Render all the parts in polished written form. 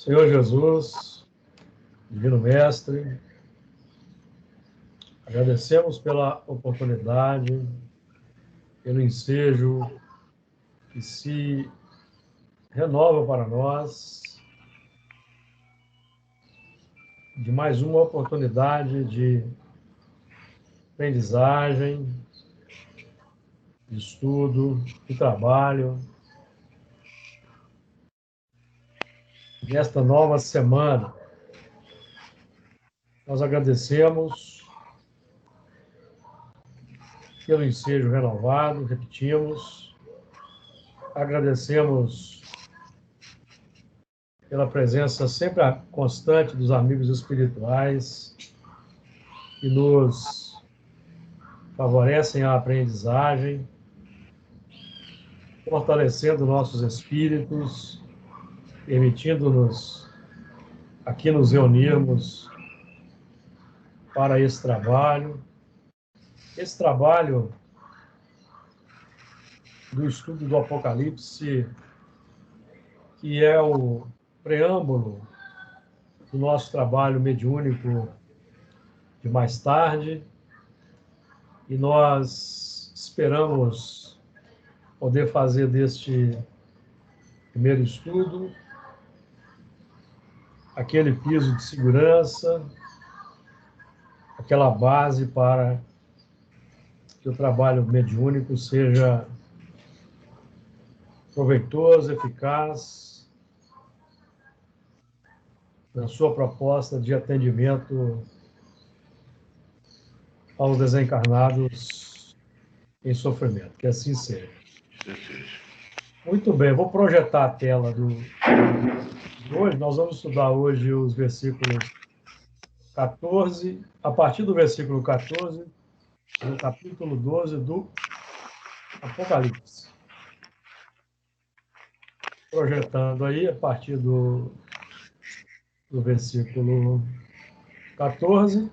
Senhor Jesus, Divino Mestre, agradecemos pela oportunidade, pelo ensejo que se renova para nós de mais uma oportunidade de aprendizagem, de estudo, de trabalho. Nesta nova semana, nós agradecemos pelo ensejo renovado, repetimos, agradecemos pela presença sempre constante dos amigos espirituais que nos favorecem a aprendizagem, fortalecendo nossos espíritos, permitindo-nos aqui nos reunirmos para esse trabalho do estudo do Apocalipse, que é o preâmbulo do nosso trabalho mediúnico de mais tarde, e nós esperamos poder fazer deste primeiro estudo aquele piso de segurança, aquela base para que o trabalho mediúnico seja proveitoso, eficaz na sua proposta de atendimento aos desencarnados em sofrimento. Que assim seja. Muito bem, vou projetar a tela do hoje. Nós vamos estudar hoje os versículos 14, a partir do versículo 14, do capítulo 12 do Apocalipse. Projetando aí, a partir do versículo 14.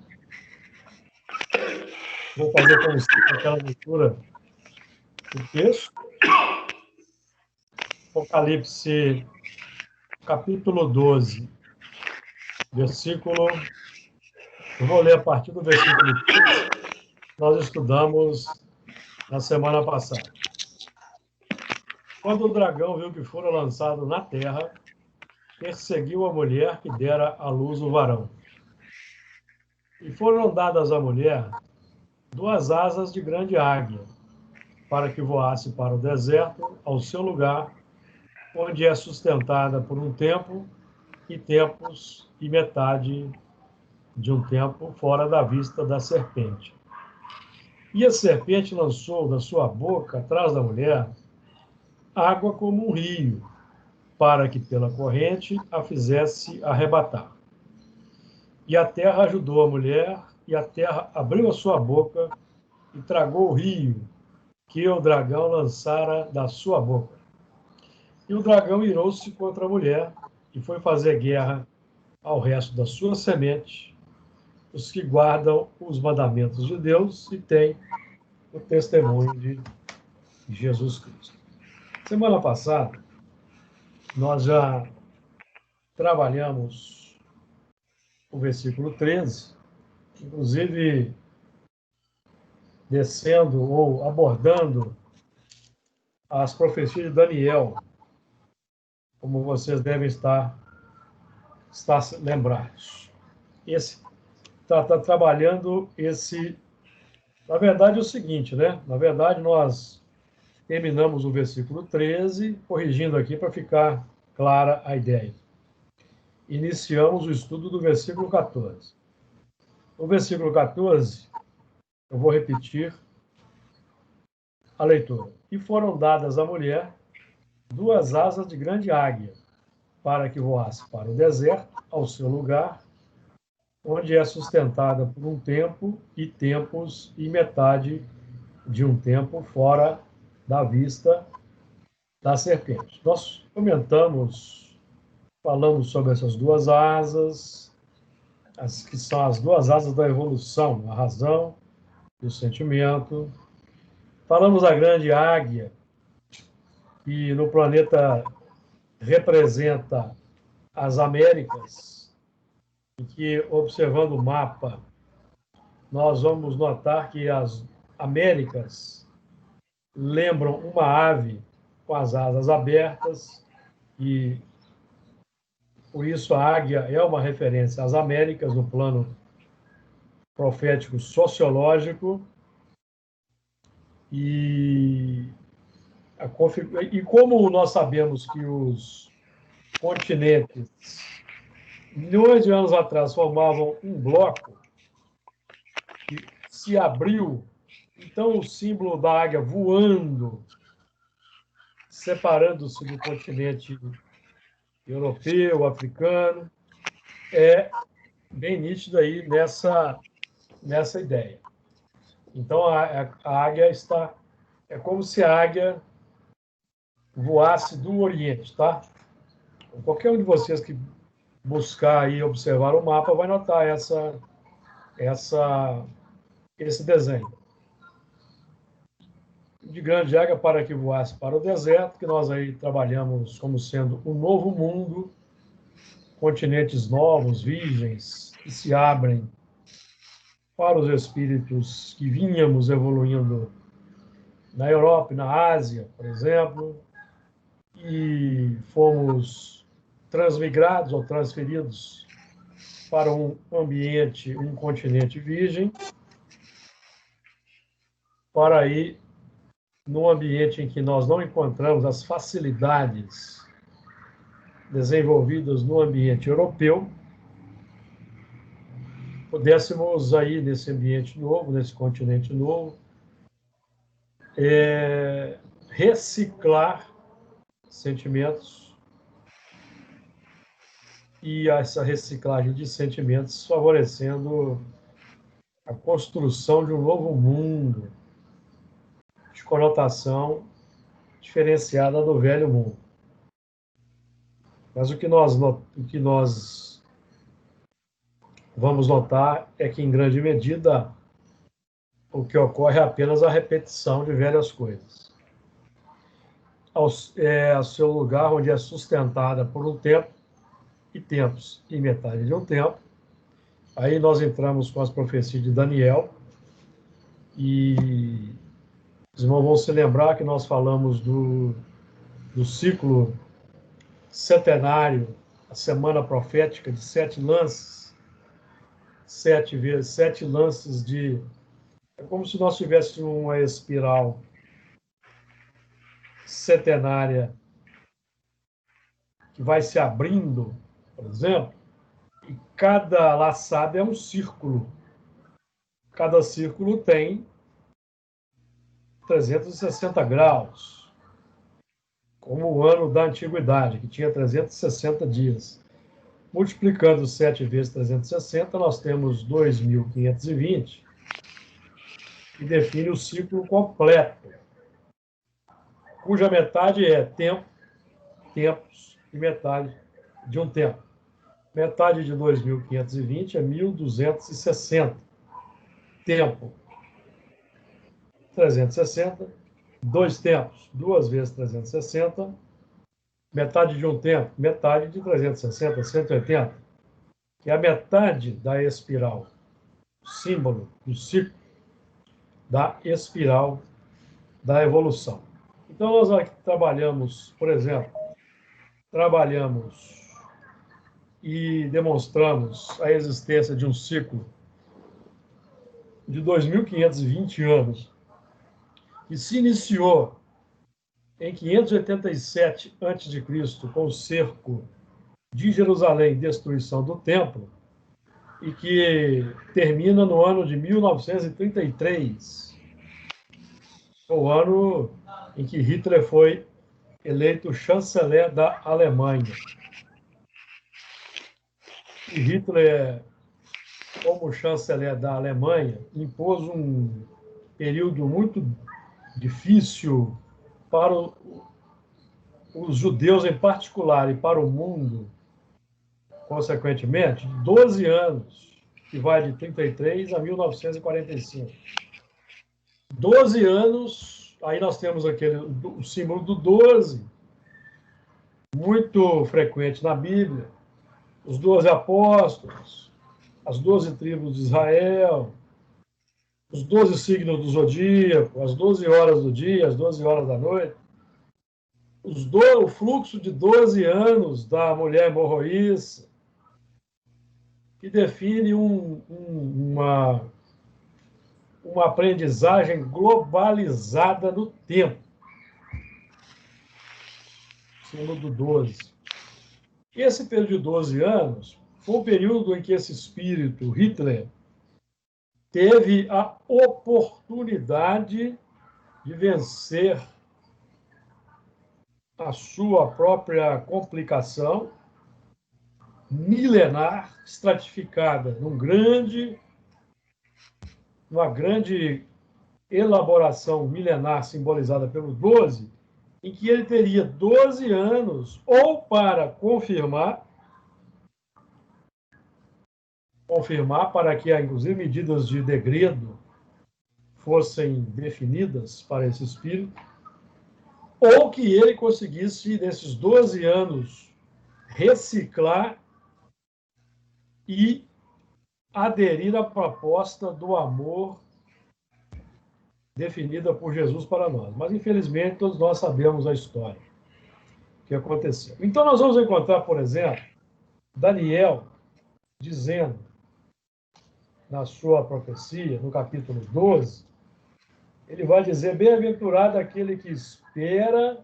Vou fazer como sempre aquela leitura do texto. Apocalipse, capítulo 12, versículo... Eu vou ler a partir do versículo 15, nós estudamos na semana passada. Quando o dragão viu que fora lançado na terra, perseguiu a mulher que dera à luz o varão. E foram dadas à mulher 2 asas de grande águia, para que voasse para o deserto, ao seu lugar, onde é sustentada por um tempo e tempos e metade de um tempo fora da vista da serpente. E a serpente lançou da sua boca, atrás da mulher, água como um rio, para que pela corrente a fizesse arrebatar. E a terra ajudou a mulher, e a terra abriu a sua boca e tragou o rio que o dragão lançara da sua boca. E o dragão irou-se contra a mulher e foi fazer guerra ao resto da sua semente, os que guardam os mandamentos de Deus e têm o testemunho de Jesus Cristo. Semana passada, nós já trabalhamos o versículo 13, inclusive descendo ou abordando as profecias de Daniel, como vocês devem estar lembrados. Está trabalhando esse... Na verdade, é o seguinte, né? Na verdade, nós terminamos o versículo 13, corrigindo aqui para ficar clara a ideia. Iniciamos o estudo do versículo 14. No versículo 14, eu vou repetir a leitura. E foram dadas à mulher 2 asas de grande águia, para que voasse para o deserto, ao seu lugar, onde é sustentada por um tempo e tempos e metade de um tempo fora da vista da serpente. Nós falamos sobre essas 2 asas, que são as 2 asas da evolução, a razão e o sentimento. Falamos da grande águia, que no planeta representa as Américas, e que, observando o mapa, nós vamos notar que as Américas lembram uma ave com as asas abertas, e por isso a águia é uma referência às Américas no plano profético sociológico. E como nós sabemos que os continentes, milhões de anos atrás, formavam um bloco que se abriu, então o símbolo da águia voando, separando-se do continente europeu, africano, é bem nítido aí nessa ideia. Então, a águia está... É como se a águia voasse do Oriente, tá? Qualquer um de vocês que buscar e observar o mapa vai notar esse desenho. De grande águia para que voasse para o deserto, que nós aí trabalhamos como sendo um novo mundo, continentes novos, virgens, que se abrem para os espíritos que vínhamos evoluindo na Europa e na Ásia, por exemplo, e fomos transmigrados ou transferidos para um ambiente, um continente virgem, para ir num ambiente em que nós não encontramos as facilidades desenvolvidas no ambiente europeu, pudéssemos aí, nesse ambiente novo, nesse continente novo, reciclar sentimentos, e essa reciclagem de sentimentos favorecendo a construção de um novo mundo de conotação diferenciada do velho mundo. Mas o que nós vamos notar é que, em grande medida, o que ocorre é apenas a repetição de velhas coisas. Ao seu lugar, onde é sustentada por um tempo, e tempos e metade de um tempo. Aí nós entramos com as profecias de Daniel, e os irmãos vão se lembrar que nós falamos do ciclo setenário, a semana profética de 7 lances, 7 lances de... É como se nós tivéssemos uma espiral setenária que vai se abrindo, por exemplo, e cada laçada é um círculo. Cada círculo tem 360 graus, como o ano da antiguidade, que tinha 360 dias. Multiplicando 7 vezes 360, nós temos 2.520, que define o ciclo completo, cuja metade é tempo, tempos e metade de um tempo. Metade de 2.520 é 1.260. Tempo, 360. 2 tempos, 2 vezes 360. Metade de um tempo, metade de 360, 180. Que é a metade da espiral. Símbolo do ciclo da espiral da evolução. Então, nós aqui trabalhamos, por exemplo, e demonstramos a existência de um ciclo de 2.520 anos, que se iniciou em 587 a.C., com o cerco de Jerusalém, destruição do templo, e que termina no ano de 1933, o ano em que Hitler foi eleito chanceler da Alemanha. E Hitler, como chanceler da Alemanha, impôs um período muito difícil para os judeus em particular e para o mundo, consequentemente, 12 anos, que vai de 33 a 1945. 12 anos, aí nós temos o símbolo do 12, muito frequente na Bíblia, os 12 apóstolos, as 12 tribos de Israel, os 12 signos do zodíaco, as 12 horas do dia, as 12 horas da noite, o fluxo de 12 anos da mulher hemorroíça, que define uma aprendizagem globalizada no tempo. Símbolo do 12. Esse período de 12 anos foi um período em que esse espírito, Hitler, teve a oportunidade de vencer a sua própria complicação milenar, estratificada numa grande elaboração milenar simbolizada pelo 12, em que ele teria 12 anos ou para confirmar para que, inclusive, medidas de degredo fossem definidas para esse espírito, ou que ele conseguisse, nesses 12 anos, reciclar e aderir à proposta do amor definida por Jesus para nós. Mas, infelizmente, todos nós sabemos a história que aconteceu. Então, nós vamos encontrar, por exemplo, Daniel dizendo, na sua profecia, no capítulo 12, ele vai dizer: bem-aventurado aquele que espera,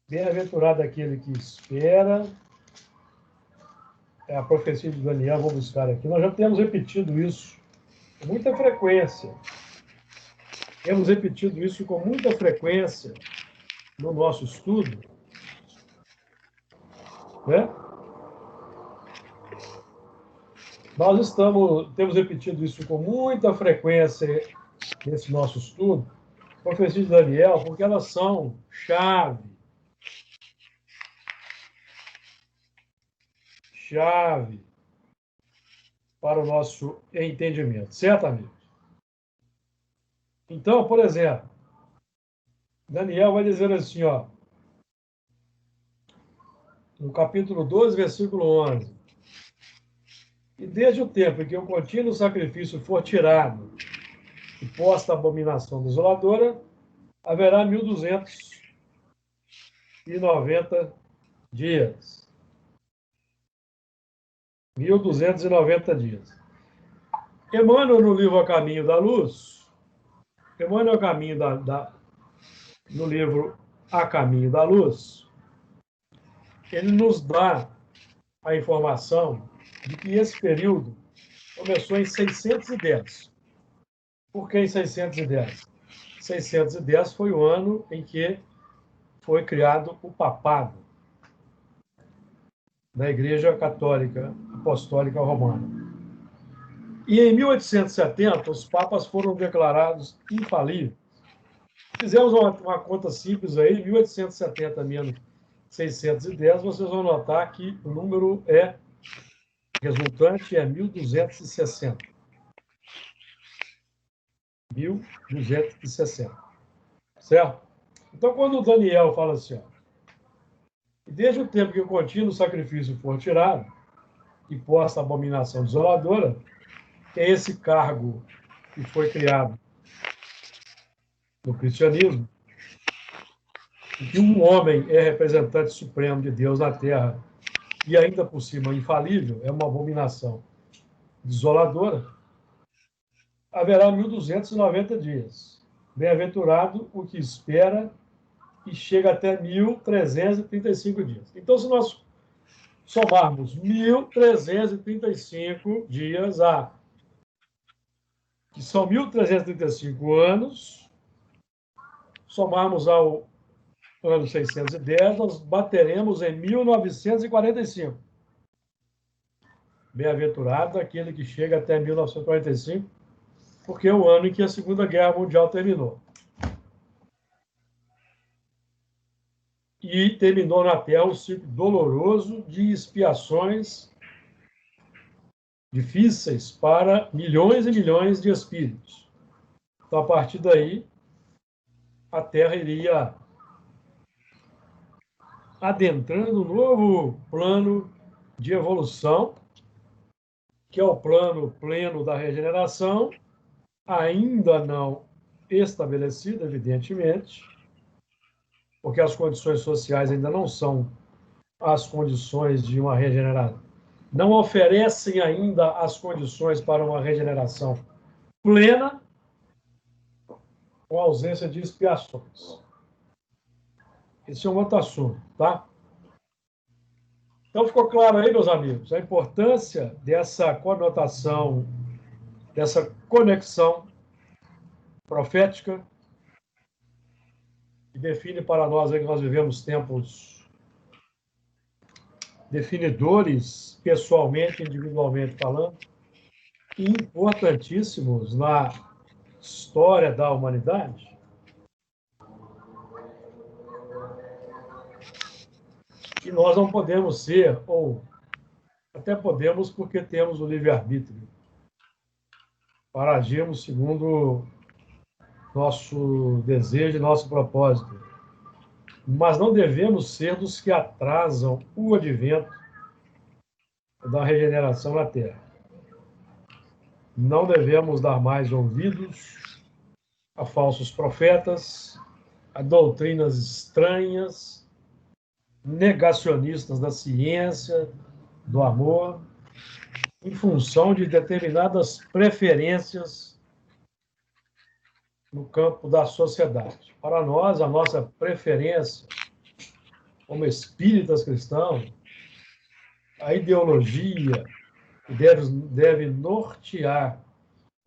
bem-aventurado aquele que espera. É a profecia de Daniel, vou buscar aqui. Nós já temos repetido isso com muita frequência. Temos repetido isso com muita frequência no nosso estudo, né? Nós temos repetido isso com muita frequência nesse nosso estudo, profecia de Daniel, porque elas são chave para o nosso entendimento, certo, amigos? Então, por exemplo, Daniel vai dizer assim, ó, no capítulo 12, versículo 11: e desde o tempo em que o contínuo sacrifício for tirado e posta a abominação desoladora, haverá 1290 dias. 1290 dias. Emmanuel, no livro A Caminho da Luz, Emmanuel, no livro A Caminho da Luz, ele nos dá a informação de que esse período começou em 610. Por que em 610? 610 foi o ano em que foi criado o papado da Igreja Católica Apostólica Romana. E em 1870, os papas foram declarados infalíveis. Fizemos uma conta simples aí, 1870 menos 610, vocês vão notar que o número resultante é 1260. 1260. Certo? Então, quando o Daniel fala assim, ó, e desde o tempo que o contínuo sacrifício for tirado e posta a abominação desoladora, que é esse cargo que foi criado no cristianismo, em que um homem é representante supremo de Deus na Terra e ainda por cima infalível, é uma abominação desoladora, haverá 1290 dias. Bem-aventurado o que espera e chega até 1335 dias. Então, se nós somarmos 1335 dias que são 1335 anos, somarmos ao ano 610, nós bateremos em 1945. Bem-aventurado aquele que chega até 1945, porque é o ano em que a Segunda Guerra Mundial terminou. E terminou na Terra o ciclo doloroso de expiações difíceis para milhões e milhões de espíritos. Então, a partir daí, a Terra iria adentrando um novo plano de evolução, que é o plano pleno da regeneração, ainda não estabelecido, evidentemente, porque as condições sociais ainda não são as condições de uma regeneração, não oferecem ainda as condições para uma regeneração plena, com ausência de expiações. Esse é um outro assunto, tá? Então, ficou claro aí, meus amigos, a importância dessa conotação, dessa conexão profética, que define para nós aí que nós vivemos tempos definidores, pessoalmente, individualmente falando, e importantíssimos na história da humanidade. E nós não podemos ser, ou até podemos porque temos o livre-arbítrio, para agirmos segundo nosso desejo e nosso propósito. Mas não devemos ser dos que atrasam o advento da regeneração na Terra. Não devemos dar mais ouvidos a falsos profetas, a doutrinas estranhas, negacionistas da ciência, do amor, em função de determinadas preferências no campo da sociedade. Para nós, a nossa preferência, como espíritas cristãos, a ideologia que deve nortear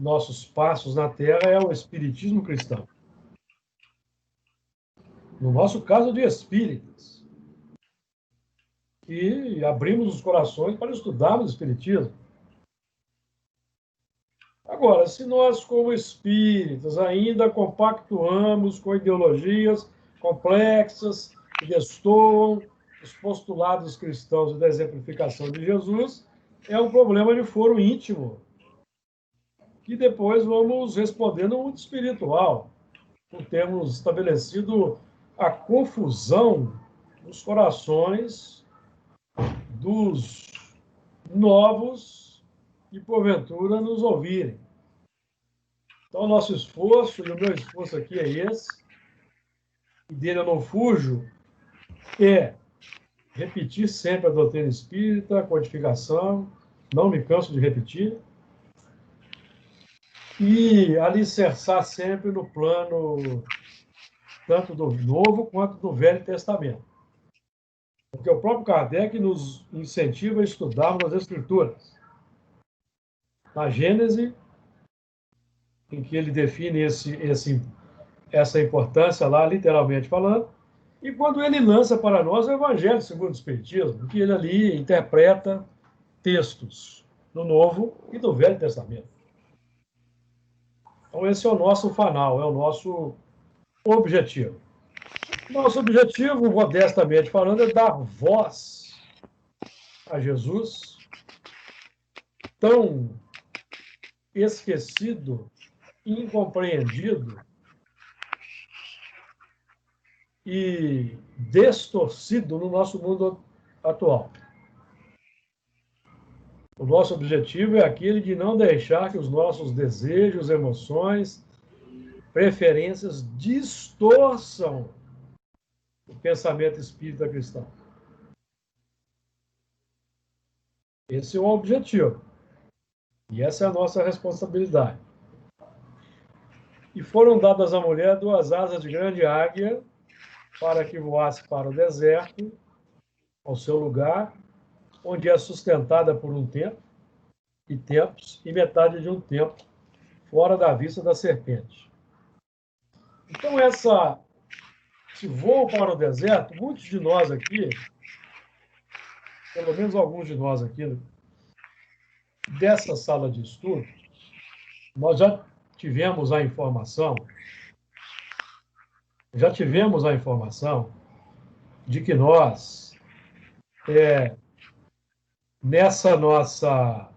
nossos passos na Terra é o espiritismo cristão. No nosso caso, de espíritas. E abrimos os corações para estudarmos o espiritismo. Agora, se nós, como espíritas, ainda compactuamos com ideologias complexas que destoam os postulados cristãos e da exemplificação de Jesus, é um problema de foro íntimo, que depois vamos responder no mundo espiritual, por termos estabelecido a confusão nos corações dos novos que, porventura, nos ouvirem. Então, o nosso esforço, e o meu esforço aqui é esse, e dele eu não fujo, é repetir sempre a doutrina espírita, a codificação, não me canso de repetir, e alicerçar sempre no plano tanto do Novo quanto do Velho Testamento. Porque o próprio Kardec nos incentiva a estudarmos as Escrituras. Na Gênese, em que ele define essa importância lá, literalmente falando, e quando ele lança para nós o Evangelho segundo o Espiritismo, que ele ali interpreta textos do Novo e do Velho Testamento. Então, esse é o nosso fanal, é o nosso objetivo. Nosso objetivo, modestamente falando, é dar voz a Jesus, tão esquecido, incompreendido e distorcido no nosso mundo atual. O nosso objetivo é aquele de não deixar que os nossos desejos, emoções, preferências distorçam o pensamento espírita cristão. Esse é o objetivo. E essa é a nossa responsabilidade. E foram dadas à mulher 2 asas de grande águia para que voasse para o deserto, ao seu lugar, onde é sustentada por um tempo, e tempos, e metade de um tempo, fora da vista da serpente. Então, esse voo para o deserto, muitos de nós aqui, pelo menos alguns de nós aqui, dessa sala de estudo, nós já tivemos a informação de que nós, nessa nossa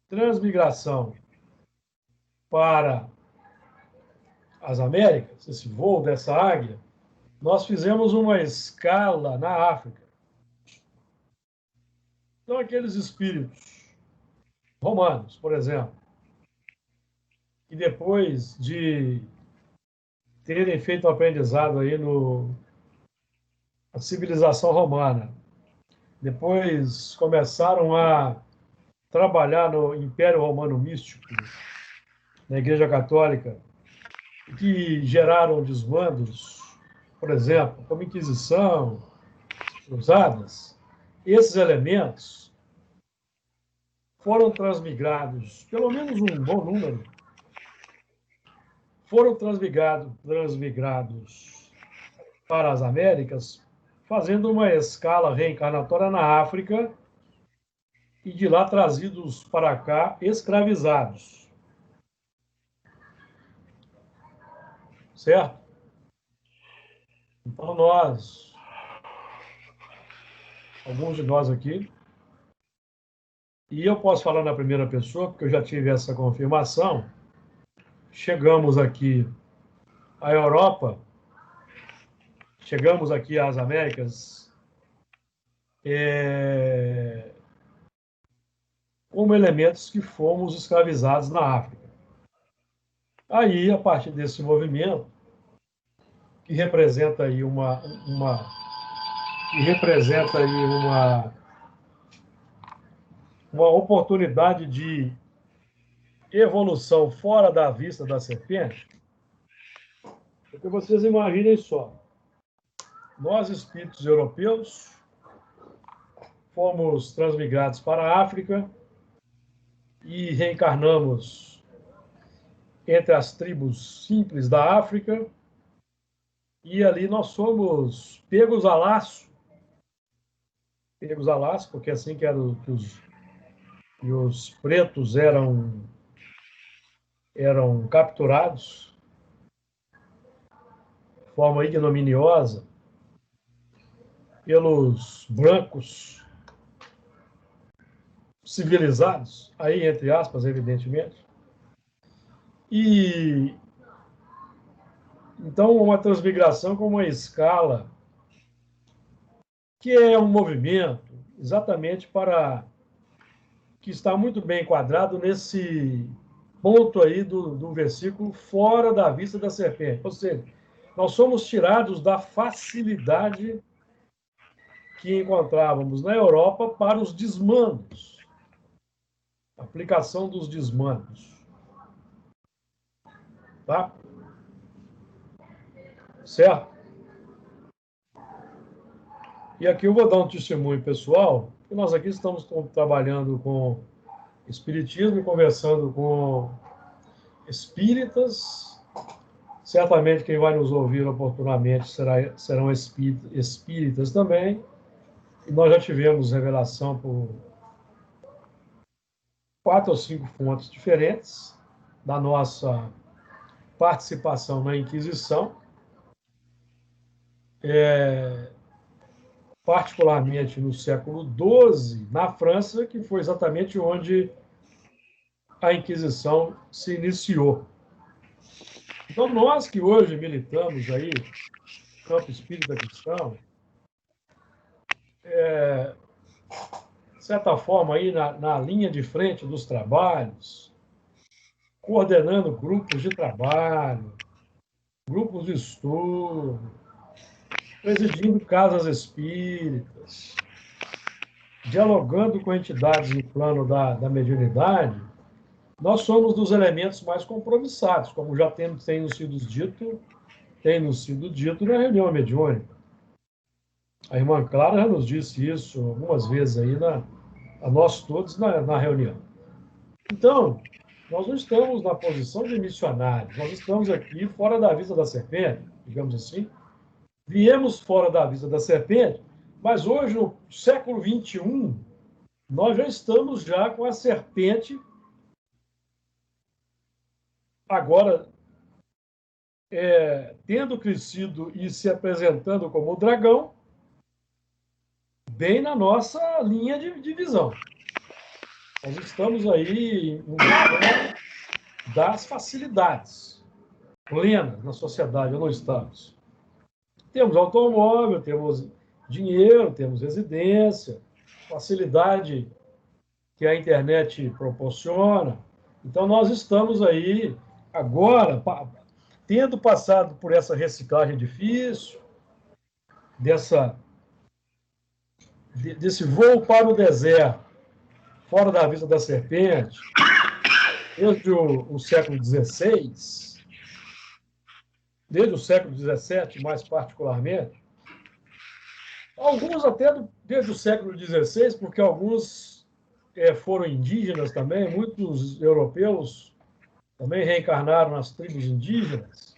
transmigração para as Américas, esse voo dessa águia, nós fizemos uma escala na África. Então, aqueles espíritos romanos, por exemplo, que depois de terem feito o aprendizado aí na civilização romana, depois começaram a trabalhar no Império Romano Místico, na Igreja Católica, que geraram desmandos, por exemplo, como Inquisição, Cruzadas. Esses elementos foram transmigrados, pelo menos um bom número, foram transmigrados para as Américas, fazendo uma escala reencarnatória na África e de lá trazidos para cá escravizados. Certo? Então alguns de nós aqui, e eu posso falar na primeira pessoa, porque eu já tive essa confirmação, chegamos aqui à Europa, chegamos aqui às Américas, como elementos que fomos escravizados na África. Aí, a partir desse movimento, que representa aí uma oportunidade de evolução fora da vista da serpente, porque vocês imaginem só, nós, espíritos europeus, fomos transmigrados para a África e reencarnamos entre as tribos simples da África, e ali nós somos pegos a laço, porque assim que os pretos eram capturados de forma ignominiosa pelos brancos civilizados, aí entre aspas, evidentemente. E então uma transmigração com uma escala que é um movimento exatamente que está muito bem enquadrado nesse ponto aí do versículo, fora da vista da serpente. Ou seja, nós somos tirados da facilidade que encontrávamos na Europa para os desmandos, aplicação dos desmandos. Tá? Certo? E aqui eu vou dar um testemunho pessoal, que nós aqui estamos trabalhando com espiritismo e conversando com espíritas. Certamente quem vai nos ouvir oportunamente serão espíritas também. E nós já tivemos revelação por 4 ou 5 fontes diferentes da nossa participação na Inquisição. Particularmente no século XII, na França, que foi exatamente onde a Inquisição se iniciou. Então, nós que hoje militamos aí, campo espírita cristão, de certa forma, aí na linha de frente dos trabalhos, coordenando grupos de trabalho, grupos de estudo, presidindo casas espíritas, dialogando com entidades no plano da mediunidade, nós somos dos elementos mais compromissados, como já tem nos sido dito na reunião mediúnica. A irmã Clara já nos disse isso algumas vezes aí, a nós todos na reunião. Então, nós não estamos na posição de missionários, nós estamos aqui fora da vista da serpente, digamos assim. Viemos fora da vista da serpente, mas hoje, no século XXI, nós já estamos já com a serpente, agora tendo crescido e se apresentando como dragão, bem na nossa linha de visão. Nós estamos aí no momento das facilidades plenas na sociedade, ou não estamos. temos automóvel, temos dinheiro, temos residência, facilidade que a internet proporciona. Então, nós estamos aí, agora, tendo passado por essa reciclagem difícil, desse voo para o deserto, fora da vista da serpente, desde o século XVI, desde o século XVII, mais particularmente, alguns até desde o século XVI, porque alguns foram indígenas também, muitos europeus também reencarnaram nas tribos indígenas.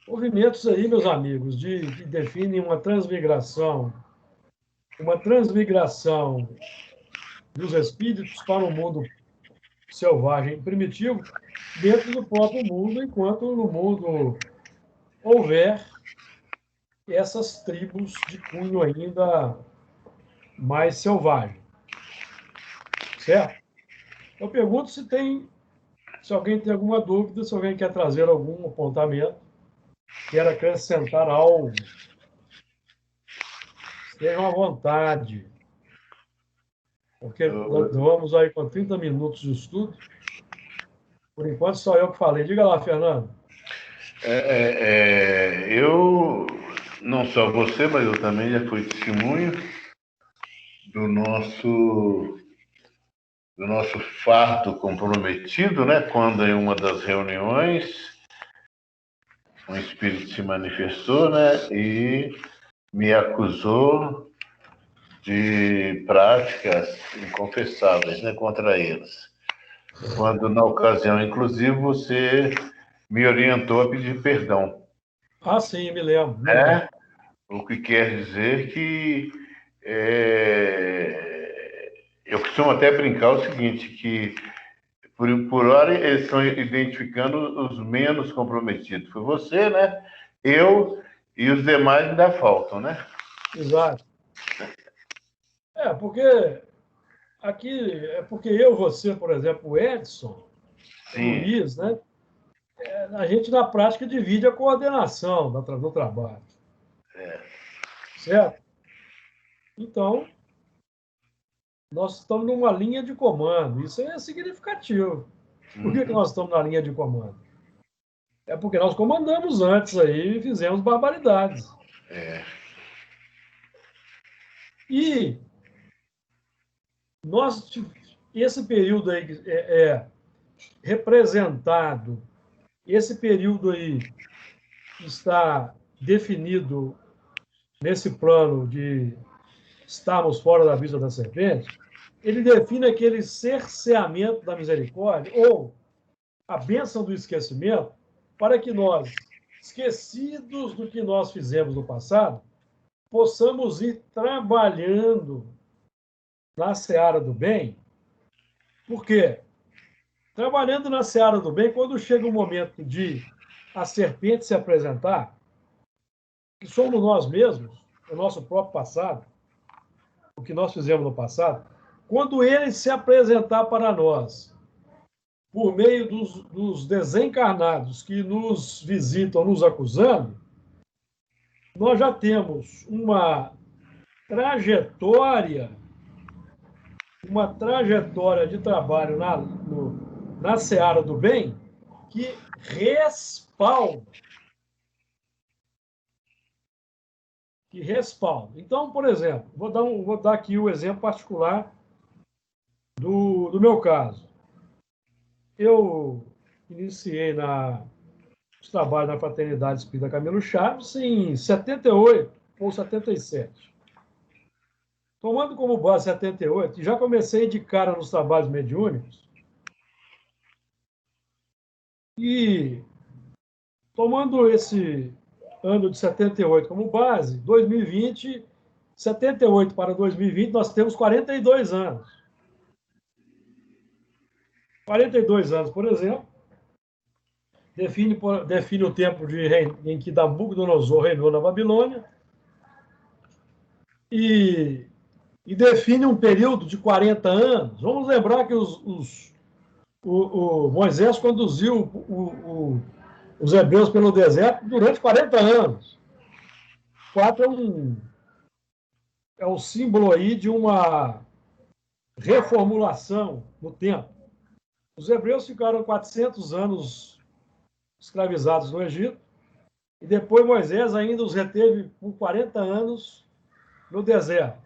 Movimentos aí, meus amigos, que definem uma transmigração dos espíritos para o mundo selvagem primitivo, dentro do próprio mundo, enquanto no mundo houver essas tribos de cunho ainda mais selvagem. Certo? Eu pergunto se alguém tem alguma dúvida, se alguém quer trazer algum apontamento, quer acrescentar algo. Estejam à vontade. Porque nós vamos aí com 30 minutos de estudo. Por enquanto, só eu que falei. Diga lá, Fernando. Eu, não só você, mas eu também já fui testemunho do nosso fardo comprometido, né? Quando em uma das reuniões um espírito se manifestou, né? E me acusou de práticas inconfessáveis, né? Contra eles. Quando, na ocasião, inclusive, você me orientou a pedir perdão. Ah, sim, me lembro. O que quer dizer que eu costumo até brincar o seguinte, que por hora eles estão identificando os menos comprometidos. Foi você, né? Eu e os demais ainda faltam, né? Exato. Porque aqui, porque eu, você, por exemplo, o Edson, o Luiz, né? A gente, na prática, divide a coordenação do trabalho. Certo? Então, nós estamos numa linha de comando. Isso é significativo. Por que nós estamos na linha de comando? É porque nós comandamos antes aí e fizemos barbaridades. E esse período aí representado, esse período aí está definido nesse plano de estarmos fora da vista da serpente, ele define aquele cerceamento da misericórdia, ou a bênção do esquecimento, para que nós, esquecidos do que nós fizemos no passado, possamos ir trabalhando na seara do bem. Por quê? Trabalhando na seara do bem, quando chega o momento de a serpente se apresentar, que somos nós mesmos, o nosso próprio passado, o que nós fizemos no passado, quando ele se apresentar para nós, por meio dos desencarnados que nos visitam, nos acusando, nós já temos uma trajetória de trabalho na seara do bem que respalda. Então, por exemplo, vou dar aqui o exemplo particular do meu caso. Eu iniciei os trabalhos na Fraternidade Espírita Camilo Chaves em 78 ou 77. Tomando como base 78, já comecei de cara nos trabalhos mediúnicos. E tomando esse ano de 78 como base, 2020, 78 para 2020, nós temos 42 anos. 42 anos, por exemplo, define o tempo em que Nabucodonosor reinou na Babilônia e define um período de 40 anos. Vamos lembrar que o Moisés conduziu os hebreus pelo deserto durante 40 anos. 4 é um símbolo aí de uma reformulação no tempo. Os hebreus ficaram 400 anos escravizados no Egito, e depois Moisés ainda os reteve por 40 anos no deserto.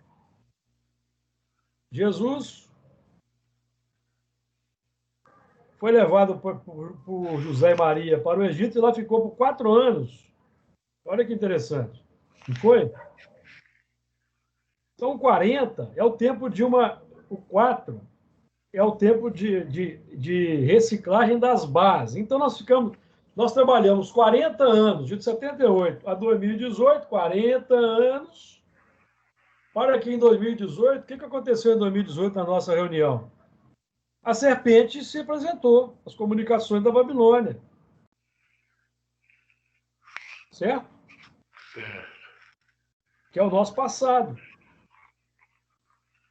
Jesus foi levado por José e Maria para o Egito e lá ficou por 4 anos. Olha que interessante. Não foi? Então, 40 é o tempo de uma... O 4 é o tempo de reciclagem das bases. Então, nós trabalhamos 40 anos, de 78 a 2018, 40 anos, para que em 2018, o que aconteceu em 2018 na nossa reunião? A serpente se apresentou, as comunicações da Babilônia. Certo? Certo. Que é o nosso passado.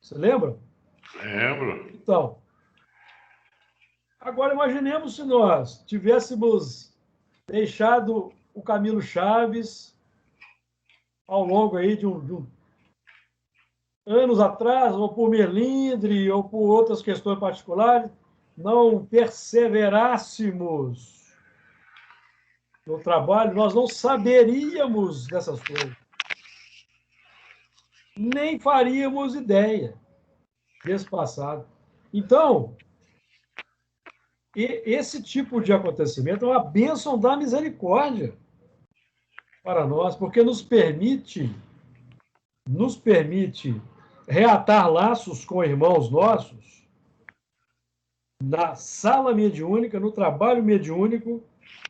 Você lembra? Lembro. Então, agora imaginemos se nós tivéssemos deixado o Camilo Chaves ao longo aí de anos atrás, ou por melindre, ou por outras questões particulares, não perseverássemos no trabalho, nós não saberíamos dessas coisas. Nem faríamos ideia desse passado. Então, esse tipo de acontecimento é uma bênção da misericórdia para nós, porque nos permite reatar laços com irmãos nossos na sala mediúnica, no trabalho mediúnico,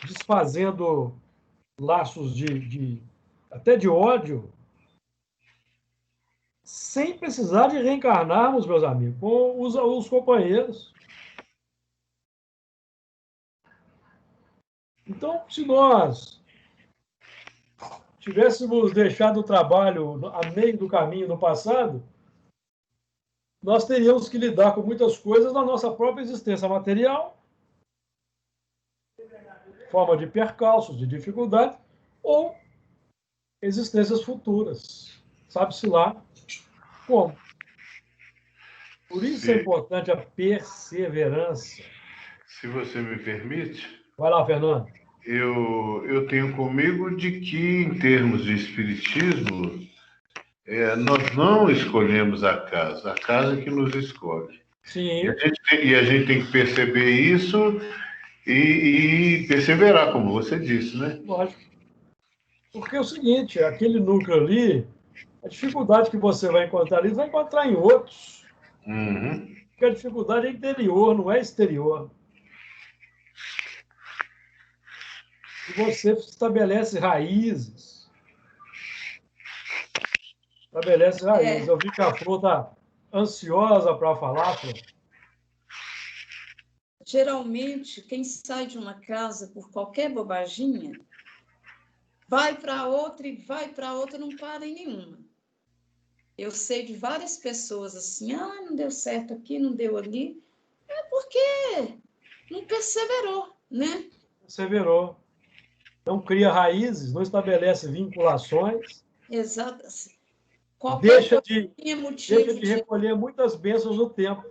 desfazendo laços até de ódio, sem precisar de reencarnarmos, meus amigos, com os companheiros. Então, se nós tivéssemos deixado o trabalho a meio do caminho no passado, nós teríamos que lidar com muitas coisas na nossa própria existência material, forma de percalços, de dificuldade, ou existências futuras. Sabe-se lá como. Por isso é importante a perseverança. Se você me permite, vai lá, Fernando. Eu tenho comigo de que, em termos de espiritismo, nós não escolhemos a casa que nos escolhe. Sim. E a gente tem que perceber isso e perseverar, como você disse, né? Lógico. Porque é o seguinte, aquele núcleo ali, a dificuldade que você vai encontrar ali, vai encontrar em outros. Uhum. Porque a dificuldade é interior, não é exterior. E você estabelece raízes. Eu vi que a Flor está ansiosa para falar, Flor. Geralmente, quem sai de uma casa por qualquer bobaginha, vai para outra e vai para outra, não para em nenhuma. Eu sei de várias pessoas assim, não deu certo aqui, não deu ali. É porque não perseverou, né? Perseverou. Não cria raízes, não estabelece vinculações. Exato. Deixa de recolher muitas bênçãos no tempo.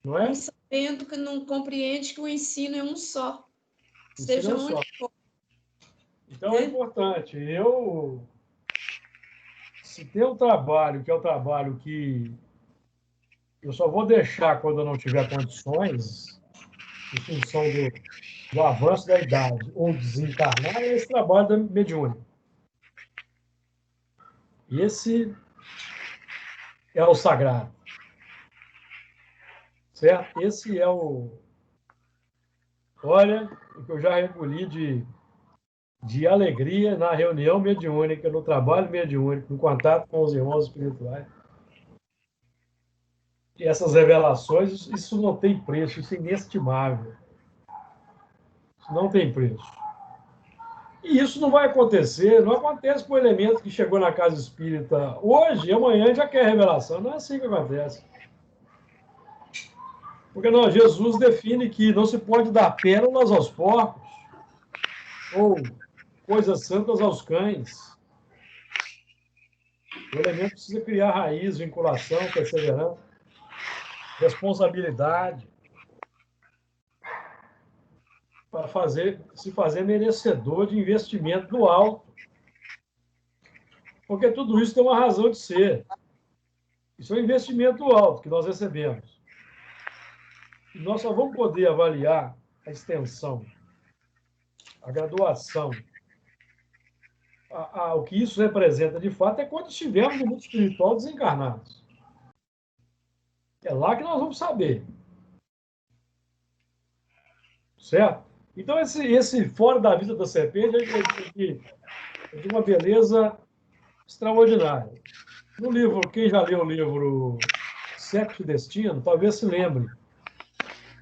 Não é? E sabendo que não compreende que o ensino é um só. Seja onde for. Então é importante. Se tem um trabalho, que é o trabalho que eu só vou deixar quando eu não tiver condições, em função do avanço da idade, ou desencarnar, é esse trabalho da mediúnica. E esse é o sagrado. Certo? Esse é o... Olha, o que eu já recolhi de alegria na reunião mediúnica, no trabalho mediúnico, no contato com os irmãos espirituais. E essas revelações, isso não tem preço, isso é inestimável. Isso não tem preço. E isso não vai acontecer, não acontece com o elemento que chegou na casa espírita hoje e amanhã já quer revelação. Não é assim que acontece. Porque não, Jesus define que não se pode dar pérolas aos porcos ou coisas santas aos cães. O elemento precisa criar raiz, vinculação, perseverança, responsabilidade, para se fazer merecedor de investimento do alto. Porque tudo isso tem uma razão de ser. Isso é um investimento alto que nós recebemos. E nós só vamos poder avaliar a extensão, a graduação, o que isso representa de fato é quando estivermos no mundo espiritual desencarnados. É lá que nós vamos saber. Certo? Então, esse fora da vida da serpente é de uma beleza extraordinária. No livro, quem já leu o livro Sexo e Destino, talvez se lembre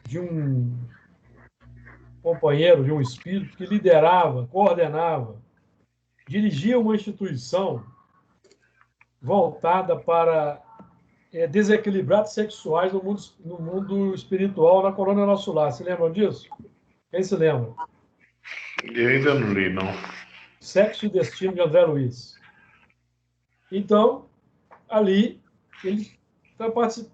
de um companheiro, de um espírito que liderava, coordenava, dirigia uma instituição voltada para desequilibrados sexuais no mundo espiritual, na colônia Nosso Lar. Se lembram disso? Quem se lembra? Eu ainda não li, não. Sexo e Destino, de André Luiz. Então, ali, ele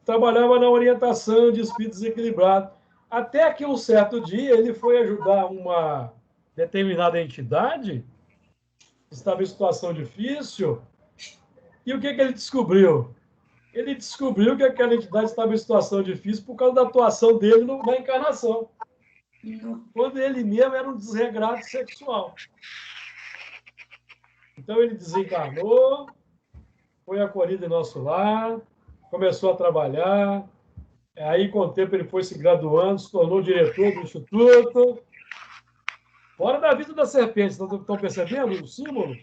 trabalhava na orientação de espíritos desequilibrados. Até que um certo dia ele foi ajudar uma determinada entidade que estava em situação difícil. E o que ele descobriu? Ele descobriu que aquela entidade estava em situação difícil por causa da atuação dele na encarnação. Quando ele mesmo era um desregrado sexual. Então ele desencarnou, foi acolhido em Nosso Lar, começou a trabalhar. Aí, com o tempo, ele foi se graduando, se tornou diretor do Instituto. Fora da vida da serpente, estão percebendo o símbolo?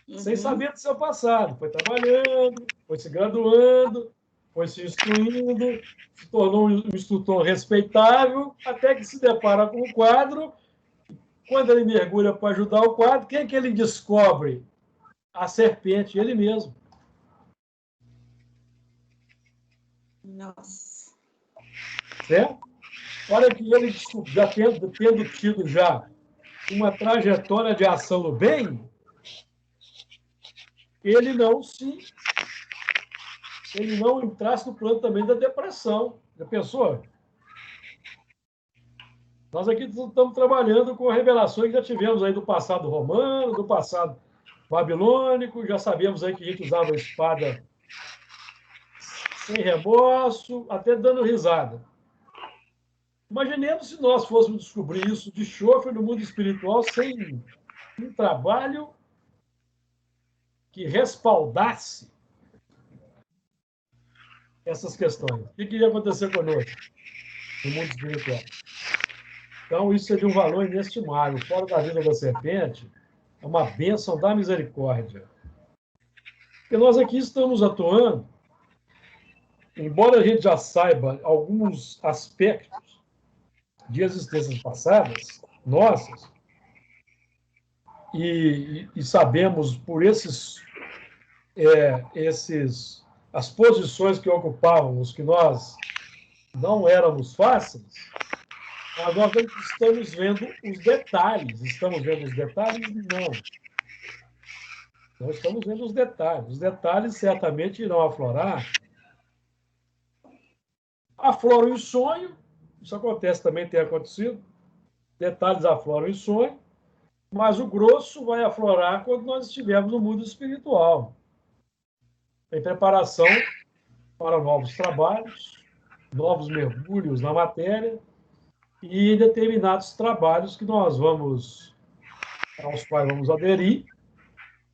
Uhum. Sem saber do seu passado. Foi trabalhando, foi se graduando, foi se instruindo, se tornou um instrutor respeitável, até que se depara com o quadro. Quando ele mergulha para ajudar o quadro, quem é que ele descobre? A serpente, ele mesmo. Nossa. Certo? Olha que ele, já tendo tido já uma trajetória de ação no bem, ele não entrasse no plano também da depressão. Já pensou? Nós aqui estamos trabalhando com revelações que já tivemos aí do passado romano, do passado babilônico, já sabemos aí que a gente usava a espada sem remorso, até dando risada. Imaginemos se nós fôssemos descobrir isso de chofre no mundo espiritual sem um trabalho que respaldasse essas questões. O que iria acontecer conosco no mundo espiritual? Então, isso é de um valor inestimável. Fora da vida da serpente, é uma bênção da misericórdia. Porque nós aqui estamos atuando, embora a gente já saiba alguns aspectos de existências passadas, nossas, e sabemos por as posições que ocupávamos, que nós não éramos fáceis, nós estamos vendo os detalhes. Estamos vendo os detalhes? Não. Não estamos vendo os detalhes. Os detalhes certamente irão aflorar. Afloram em sonho, isso acontece também, tem acontecido. Detalhes afloram em sonho, mas o grosso vai aflorar quando nós estivermos no mundo espiritual. Em preparação para novos trabalhos, novos mergulhos na matéria e determinados trabalhos aos quais vamos aderir.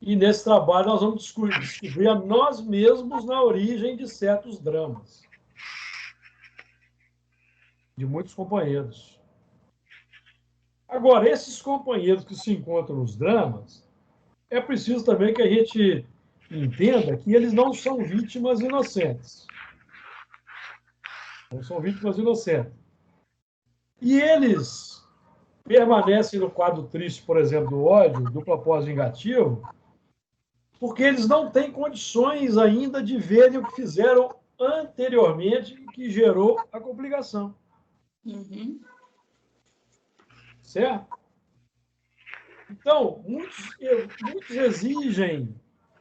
E nesse trabalho nós vamos descobrir a nós mesmos na origem de certos dramas. De muitos companheiros. Agora, esses companheiros que se encontram nos dramas, é preciso também que a gente entenda que eles não são vítimas inocentes. Não são vítimas inocentes. E eles permanecem no quadro triste, por exemplo, do ódio, do propósito vingativo, porque eles não têm condições ainda de verem o que fizeram anteriormente que gerou a complicação. Uhum. Certo? Então, muitos exigem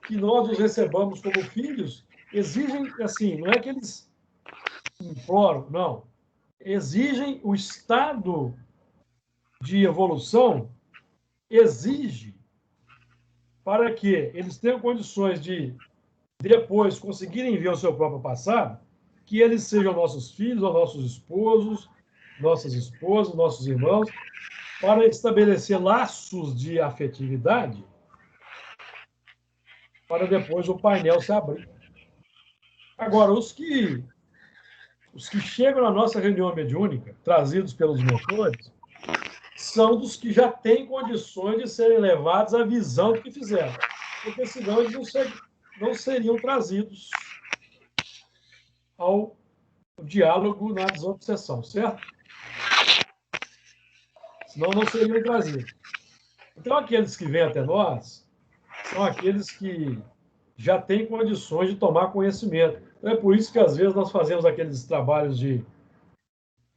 que nós os recebamos como filhos, exigem, assim, não é que eles imploram, não. Exigem o estado de evolução, exige para que eles tenham condições de depois conseguirem ver o seu próprio passado, que eles sejam nossos filhos, ou nossos esposos, nossas esposas, nossos irmãos, para estabelecer laços de afetividade, para depois o painel se abrir. Agora, os que chegam na nossa reunião mediúnica, trazidos pelos mentores, são dos que já têm condições de serem levados à visão do que fizeram, porque senão eles não seriam trazidos ao diálogo na desobsessão, certo? Senão não seriam trazidos. Então, aqueles que vêm até nós são aqueles que já têm condições de tomar conhecimento. Então, é por isso que, às vezes, nós fazemos aqueles trabalhos de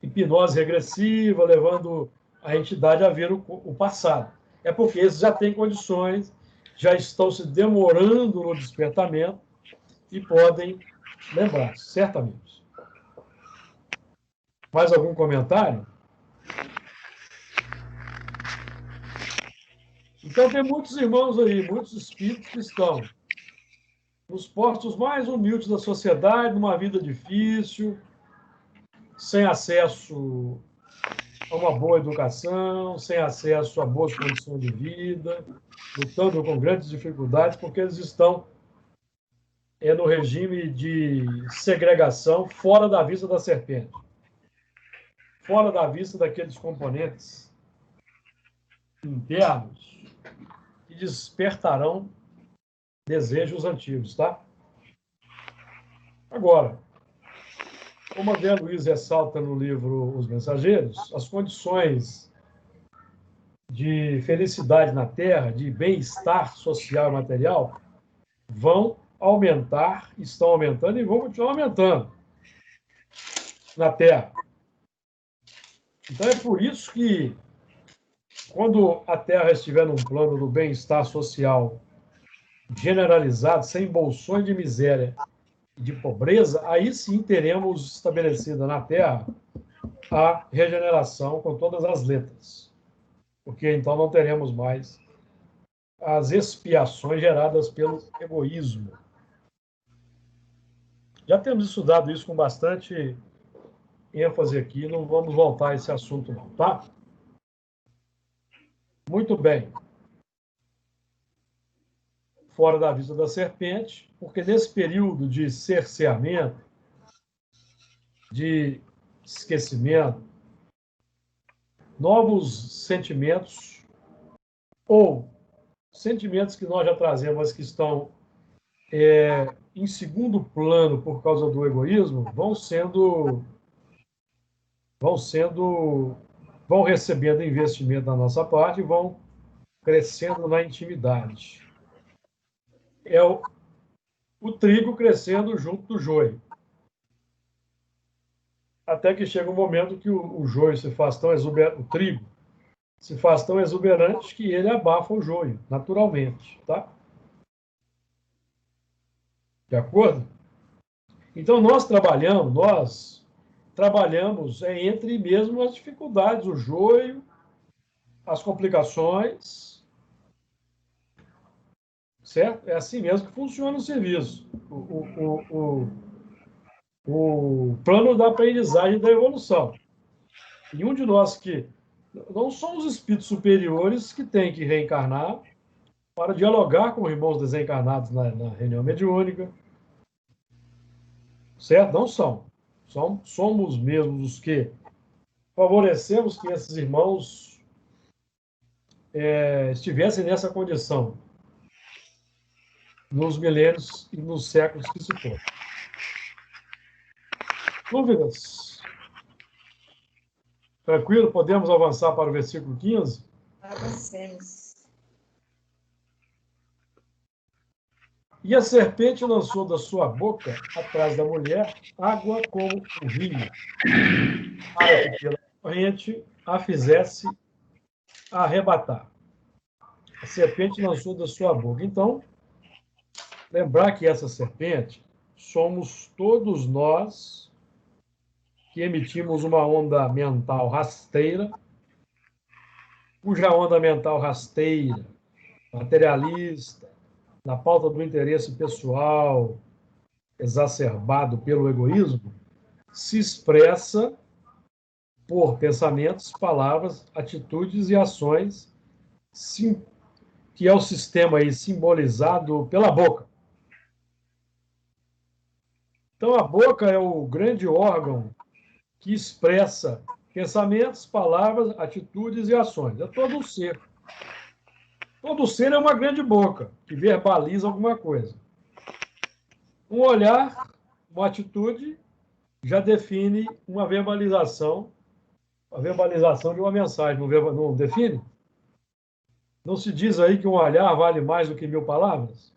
hipnose regressiva, levando a entidade a ver o passado. É porque esses já têm condições, já estão se demorando no despertamento e podem lembrar, certo, amigos? Mais algum comentário? Então, tem muitos irmãos aí, muitos espíritos que estão nos postos mais humildes da sociedade, numa vida difícil, sem acesso a uma boa educação, sem acesso a boas condições de vida, lutando com grandes dificuldades, porque eles estão no regime de segregação fora da vista da serpente, fora da vista daqueles componentes internos que despertarão desejos antigos, tá? Agora, como André Luiz ressalta no livro Os Mensageiros, as condições de felicidade na Terra, de bem-estar social e material, vão aumentar, estão aumentando e vão continuar aumentando na Terra. Então, é por isso que, quando a Terra estiver num plano do bem-estar social generalizado, sem bolsões de miséria e de pobreza, aí sim teremos estabelecida na Terra a regeneração com todas as letras. Porque então não teremos mais as expiações geradas pelo egoísmo. Já temos estudado isso com bastante ênfase aqui, não vamos voltar a esse assunto não, tá? Muito bem. Fora da vista da serpente, porque nesse período de cerceamento, de esquecimento, novos sentimentos ou sentimentos que nós já trazemos, mas que estão em segundo plano por causa do egoísmo, vão recebendo investimento da nossa parte e vão crescendo na intimidade. É o trigo crescendo junto do joio. Até que chega um momento que o joio se faz tão exuberante, o trigo se faz tão exuberante que ele abafa o joio, naturalmente, tá? De acordo? Então, nós trabalhamos entre mesmo as dificuldades, o joio, as complicações, certo? É assim mesmo que funciona o serviço. O plano da aprendizagem da evolução. E um de nós que não somos espíritos superiores que tem que reencarnar para dialogar com irmãos desencarnados na reunião mediúnica, certo? Não são. Somos mesmos os que favorecemos que esses irmãos estivessem nessa condição nos milênios e nos séculos que se foram. Dúvidas? Tranquilo? Podemos avançar para o versículo 15? Avancemos. E a serpente lançou da sua boca, atrás da mulher, água como um rio, para que pela corrente a fizesse arrebatar. A serpente lançou da sua boca. Então, lembrar que essa serpente somos todos nós que emitimos uma onda mental rasteira, cuja onda mental rasteira, materialista, na pauta do interesse pessoal, exacerbado pelo egoísmo, se expressa por pensamentos, palavras, atitudes e ações, que é o sistema aí simbolizado pela boca. Então, a boca é o grande órgão que expressa pensamentos, palavras, atitudes e ações. É todo um ser. Todo ser é uma grande boca que verbaliza alguma coisa. Um olhar, uma atitude, já define uma verbalização, a verbalização de uma mensagem. Não define? Não se diz aí que um olhar vale mais do que 1000 palavras?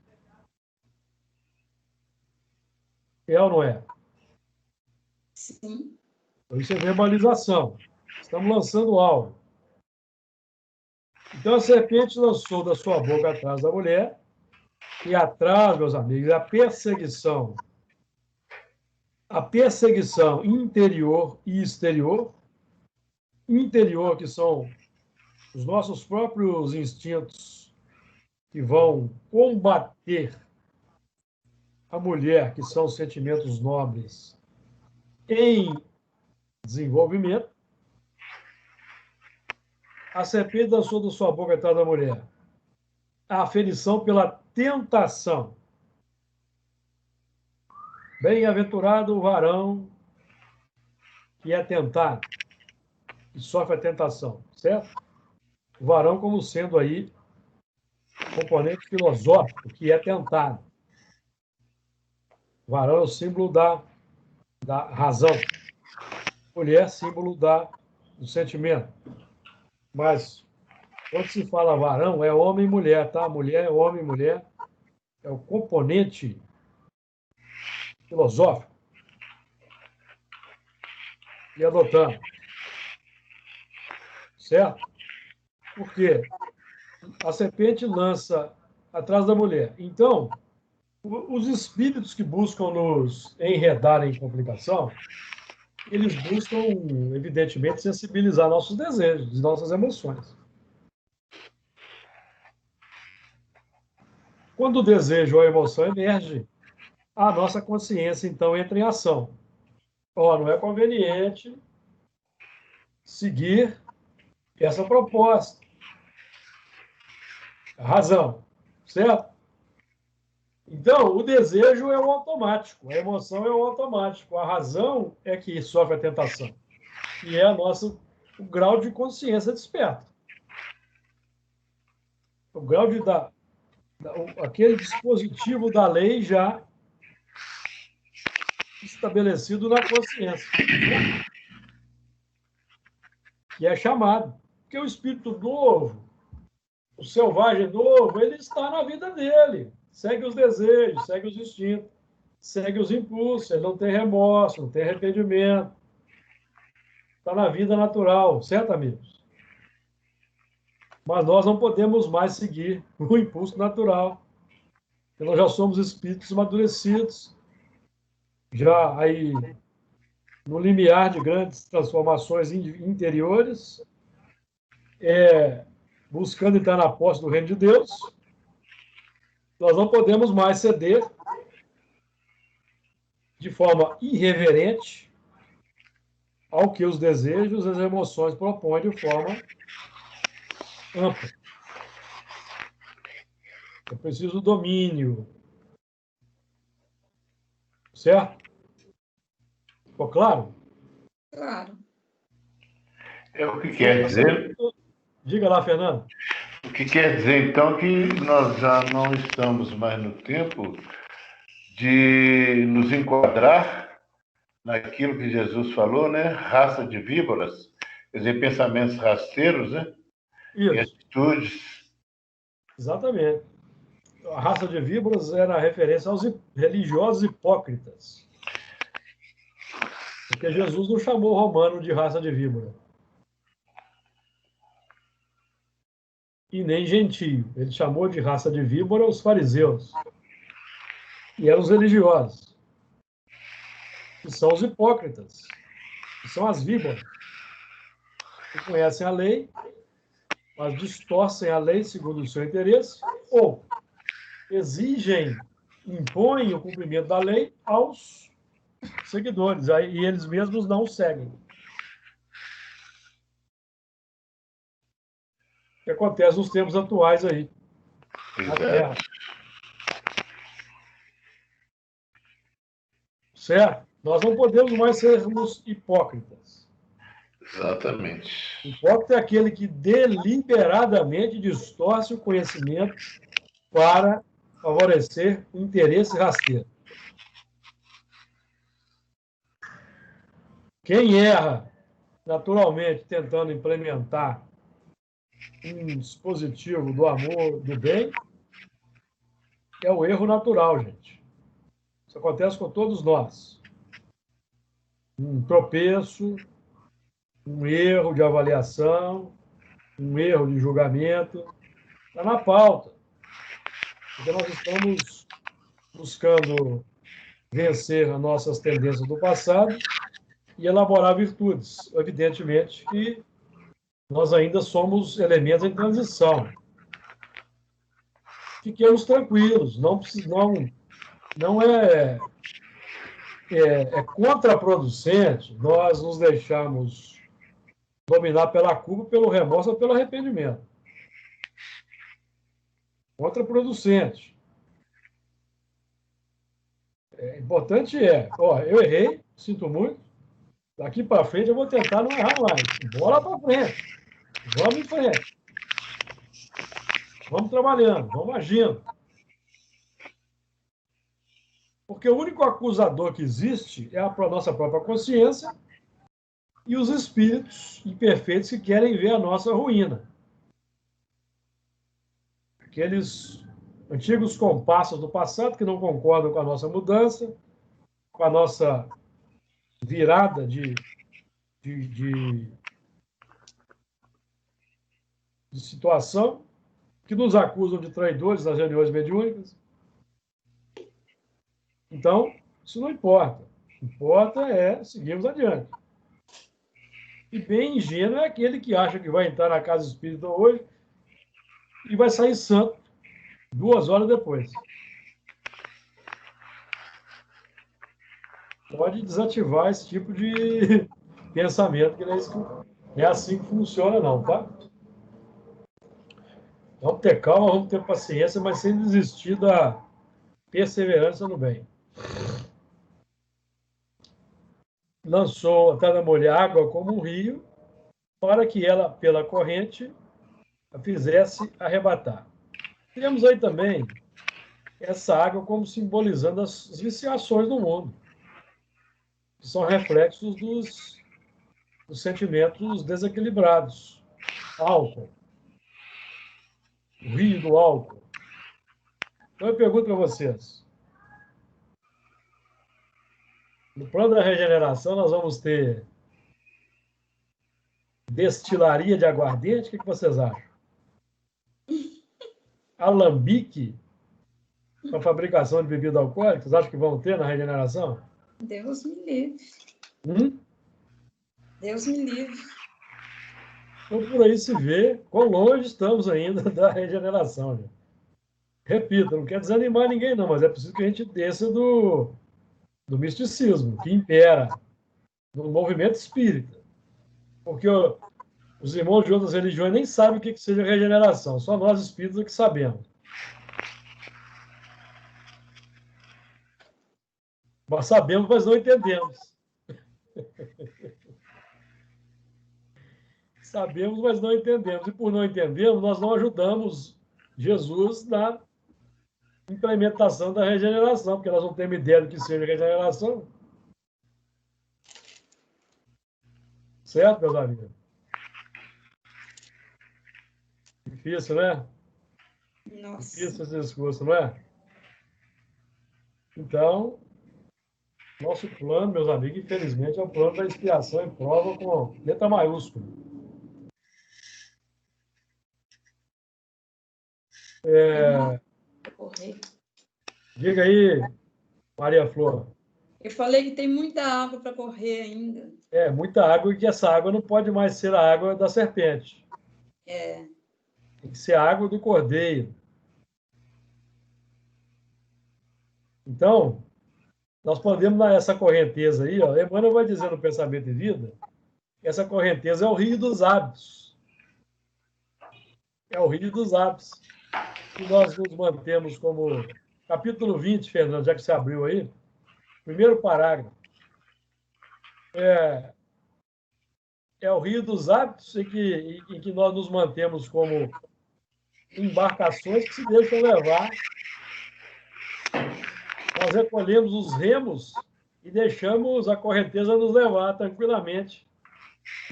É ou não é? Sim. Então, isso é verbalização. Estamos lançando algo. Então, a serpente lançou da sua boca atrás da mulher, e atrás, meus amigos, a perseguição interior e exterior. Interior, que são os nossos próprios instintos que vão combater a mulher, que são os sentimentos nobres em desenvolvimento. A serpente lançou da sua boca atrás da mulher a aferição pela tentação. Bem-aventurado o varão que é tentado, que sofre a tentação, certo? O varão como sendo aí componente filosófico, que é tentado. O varão é o símbolo da razão. Mulher, símbolo do sentimento. Mas, quando se fala varão, é homem e mulher, tá? Mulher é homem e mulher. É o componente filosófico que adotamos. Certo? Por quê? A serpente lança atrás da mulher. Então, os espíritos que buscam nos enredar em complicação, eles buscam, evidentemente, sensibilizar nossos desejos, nossas emoções. Quando o desejo ou a emoção emerge, a nossa consciência, então, entra em ação. Não é conveniente seguir essa proposta. A razão, certo? Então, o desejo é o automático, a emoção é o automático, a razão é que sofre a tentação, que é o grau de consciência desperto. O grau de aquele dispositivo da lei já estabelecido na consciência, que é chamado. Porque o espírito novo, o selvagem novo, ele está na vida dele. Segue os desejos, segue os instintos, segue os impulsos, ele não tem remorso, não tem arrependimento. Está na vida natural, certo, amigos? Mas nós não podemos mais seguir o impulso natural, porque nós já somos espíritos amadurecidos, já aí no limiar de grandes transformações interiores, buscando entrar na posse do reino de Deus. Nós não podemos mais ceder de forma irreverente ao que os desejos e as emoções propõem de forma ampla. É preciso domínio. Certo? Ficou claro? Claro. É o que quer dizer. Diga lá, Fernando. O que quer dizer, então, que nós já não estamos mais no tempo de nos enquadrar naquilo que Jesus falou, né? Raça de víboras, quer dizer, pensamentos rasteiros, né? Isso. E atitudes. Exatamente. a raça de víboras era referência aos religiosos hipócritas. Porque Jesus não chamou o romano de raça de víbora. E nem gentio. Ele chamou de raça de víbora os fariseus. E eram os religiosos. Que são os hipócritas. Que são as víboras. Que conhecem a lei, mas distorcem a lei segundo o seu interesse, ou exigem, impõem o cumprimento da lei aos seguidores, e eles mesmos não seguem. O que acontece nos tempos atuais aí, na Terra. Certo? Nós não podemos mais sermos hipócritas. Exatamente. Hipócrita é aquele que deliberadamente distorce o conhecimento para favorecer o interesse rasteiro. Quem erra, naturalmente, tentando implementar um dispositivo do amor, do bem, é o erro natural, gente. Isso acontece com todos nós. Um tropeço, um erro de avaliação, um erro de julgamento, está na pauta. Porque nós estamos buscando vencer as nossas tendências do passado e elaborar virtudes. Evidentemente que nós ainda somos elementos em transição. Fiquemos tranquilos, não é contraproducente nós nos deixarmos dominar pela culpa, pelo remorso ou pelo arrependimento. Contraproducente. Importante eu errei, sinto muito, daqui para frente eu vou tentar não errar mais. Bola para frente. Vamos em frente. Vamos trabalhando, vamos agindo. Porque o único acusador que existe é a nossa própria consciência e os espíritos imperfeitos que querem ver a nossa ruína. Aqueles antigos compassos do passado que não concordam com a nossa mudança, com a nossa virada de situação, que nos acusam de traidores nas reuniões mediúnicas. Então, isso não importa. O que importa é seguirmos adiante. E bem ingênuo é aquele que acha que vai entrar na casa espírita hoje e vai sair santo 2 horas depois. Pode desativar esse tipo de pensamento, que não é assim que funciona, não, tá? Vamos ter calma, vamos ter paciência, mas sem desistir da perseverança no bem. Lançou até na mulher água como um rio, para que ela, pela corrente, a fizesse arrebatar. Temos aí também essa água como simbolizando as viciações do mundo, que são reflexos dos sentimentos desequilibrados. Álcool. O rio do álcool. Então eu pergunto para vocês, no plano da regeneração nós vamos ter destilaria de aguardente? O que vocês acham? Alambique para fabricação de bebida alcoólica? Vocês acham que vão ter na regeneração? Deus me livre. Deus me livre. Então, por aí se vê quão longe estamos ainda da regeneração. Né? Repito, não quer desanimar ninguém, não, mas é preciso que a gente desça do misticismo, que impera no movimento espírita. Porque os irmãos de outras religiões nem sabem o que seja regeneração, só nós espíritas que sabemos. Nós sabemos, mas não entendemos. Sabemos, mas não entendemos. E por não entendermos, nós não ajudamos Jesus na implementação da regeneração, porque nós não temos ideia do que seja regeneração. Certo, meus amigos? Difícil, né? Nossa. Difícil esse discurso, não é? Então, nosso plano, meus amigos, infelizmente, é o plano da expiação e prova com letra maiúscula. Correr. Diga aí, Maria Flor. Eu falei que tem muita água para correr ainda. É, muita água e que essa água não pode mais ser a água da serpente. É. Tem que ser a água do cordeiro. Então, nós podemos dar essa correnteza aí, ó. Emmanuel vai dizer no Pensamento e Vida, que essa correnteza é o rio dos hábitos. É o rio dos hábitos. E nós nos mantemos como... Capítulo 20, Fernando, já que você abriu aí, primeiro parágrafo. É o rio dos hábitos em que nós nos mantemos como embarcações que se deixam levar. Nós recolhemos os remos e deixamos a correnteza nos levar tranquilamente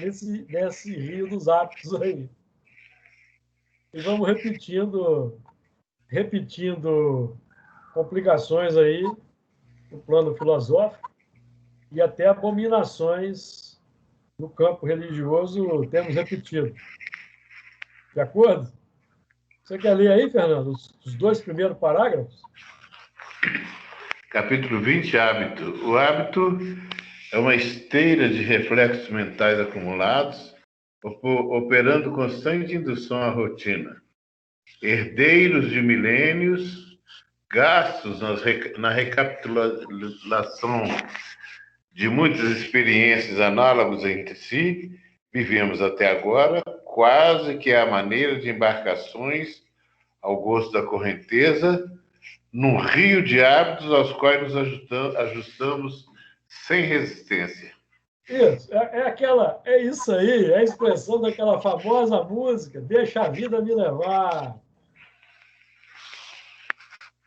nesse rio dos hábitos aí. E vamos repetindo complicações aí no plano filosófico e até abominações no campo religioso temos repetido. De acordo? Você quer ler aí, Fernando, os dois primeiros parágrafos? Capítulo 20, hábito. O hábito é uma esteira de reflexos mentais acumulados, operando constante indução à rotina. Herdeiros de milênios, gastos na recapitulação de muitas experiências análogas entre si, vivemos até agora quase que à maneira de embarcações ao gosto da correnteza, num rio de hábitos aos quais nos ajustamos sem resistência. Isso, é isso aí, é a expressão daquela famosa música, deixa a vida me levar.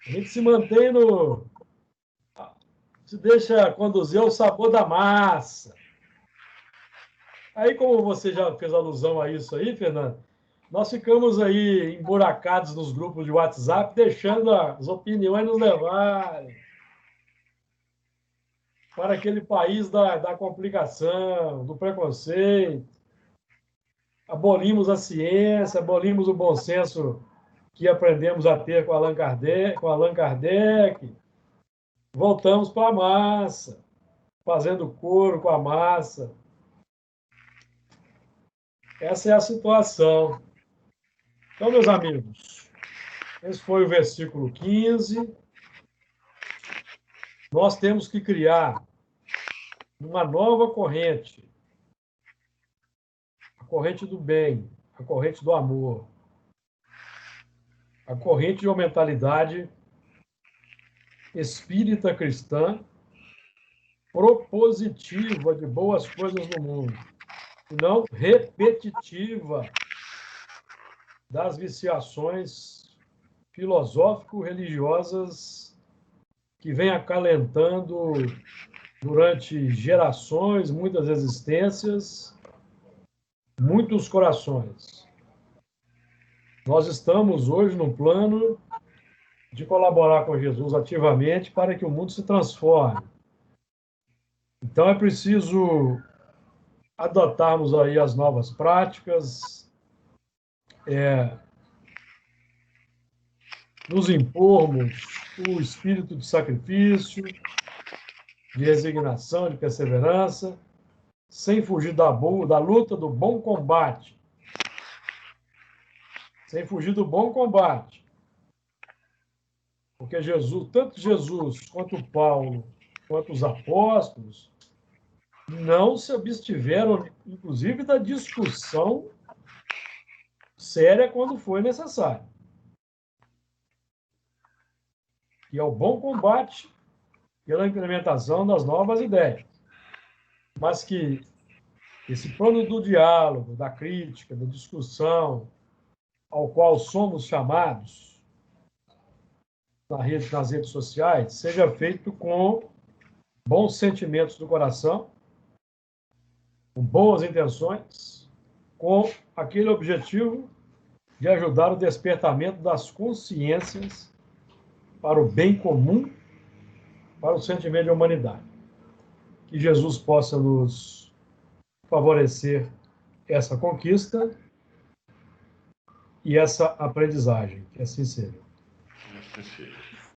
A gente se mantém se deixa conduzir ao sabor da massa. Aí, como você já fez alusão a isso aí, Fernando, nós ficamos aí emburacados nos grupos de WhatsApp, deixando as opiniões nos levarem para aquele país da complicação, do preconceito. Abolimos a ciência, abolimos o bom senso que aprendemos a ter com Allan Kardec. Voltamos para a massa, fazendo coro com a massa. Essa é a situação. Então, meus amigos, esse foi o versículo 15. Nós temos que criar uma nova corrente, a corrente do bem, a corrente do amor, a corrente de uma mentalidade espírita cristã, propositiva de boas coisas no mundo, e não repetitiva das viciações filosófico-religiosas que vem acalentando durante gerações, muitas existências, muitos corações. Nós estamos hoje num plano de colaborar com Jesus ativamente para que o mundo se transforme. Então é preciso adotarmos aí as novas práticas, nos impormos o espírito de sacrifício, de resignação, de perseverança, sem fugir da luta do bom combate. Sem fugir do bom combate. Porque Jesus, tanto Jesus quanto Paulo, quanto os apóstolos, não se abstiveram, inclusive, da discussão séria quando foi necessário. E é o bom combate pela implementação das novas ideias. Mas que esse plano do diálogo, da crítica, da discussão, ao qual somos chamados nas redes sociais, seja feito com bons sentimentos do coração, com boas intenções, com aquele objetivo de ajudar o despertamento das consciências para o bem comum, para o sentimento de humanidade. Que Jesus possa nos favorecer essa conquista e essa aprendizagem. Que assim seja. Assim seja.